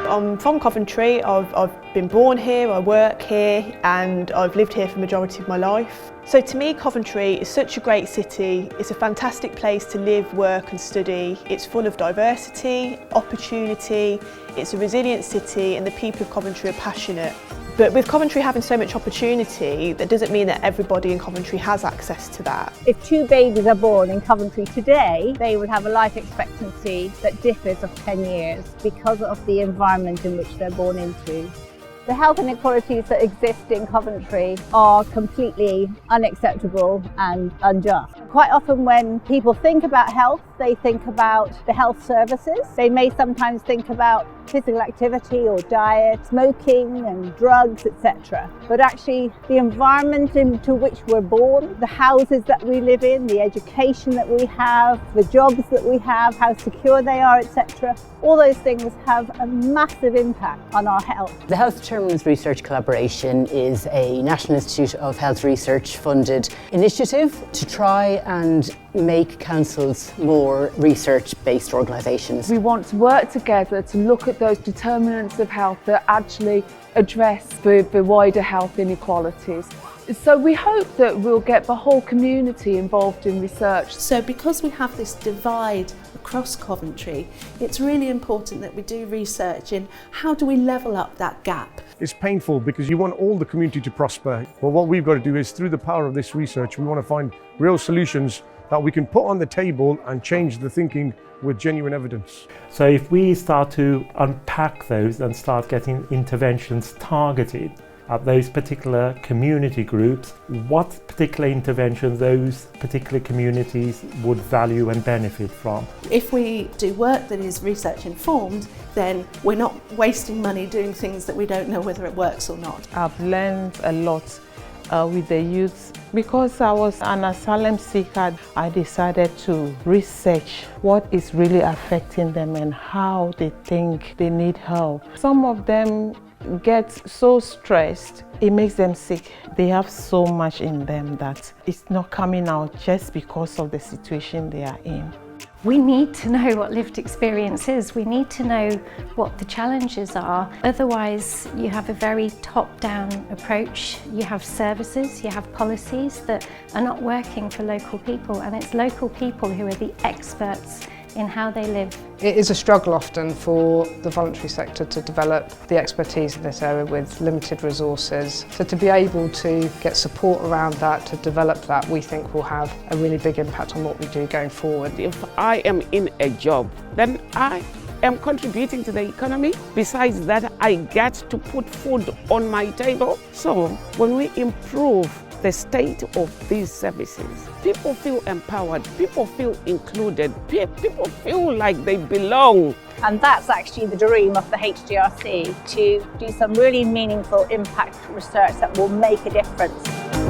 I'm from Coventry. I've been born here, I work here, and I've lived here for the majority of my life. So to me, Coventry is such a great city. It's a fantastic place to live, work and study. It's full of diversity, opportunity, it's a resilient city, and the people of Coventry are passionate. But with Coventry having so much opportunity, that doesn't mean that everybody in Coventry has access to that. If 2 babies are born in Coventry today, they would have a life expectancy that differs of 10 years because of the environment in which they're born into. The health inequalities that exist in Coventry are completely unacceptable and unjust. Quite often when people think about health, they think about the health services. They may sometimes think about physical activity or diet, smoking and drugs, etc. But actually the environment into which we're born, the houses that we live in, the education that we have, the jobs that we have, how secure they are, etc. All those things have a massive impact on our health. The Health Determinants Research Collaboration is a National Institute of Health Research funded initiative to try and make councils more research-based organisations. We want to work together to look at those determinants of health that actually address the wider health inequalities. So we hope that we'll get the whole community involved in research. So because we have this divide across Coventry, it's really important that we do research in how do we level up that gap. It's painful because you want all the community to prosper. But what we've got to do is, through the power of this research, we want to find real solutions that we can put on the table and change the thinking with genuine evidence. So if we start to unpack those and start getting interventions targeted at those particular community groups, what particular interventions those particular communities would value and benefit from. If we do work that is research informed, then we're not wasting money doing things that we don't know whether it works or not. I've learned a lot with the youth. Because I was an asylum seeker, I decided to research what is really affecting them and how they think they need help. Some of them get so stressed, it makes them sick. They have so much in them that it's not coming out just because of the situation they are in. We need to know what lived experience is. We need to know what the challenges are. Otherwise, you have a very top-down approach. You have services, you have policies that are not working for local people, and it's local people who are the experts in how they live. It is a struggle often for the voluntary sector to develop the expertise in this area with limited resources. So to be able to get support around that, to develop that, we think will have a really big impact on what we do going forward. If I am in a job, then I am contributing to the economy. Besides that, I get to put food on my table. So when we improve the state of these services, people feel empowered, people feel included, people feel like they belong. And that's actually the dream of the HDRC, to do some really meaningful impact research that will make a difference.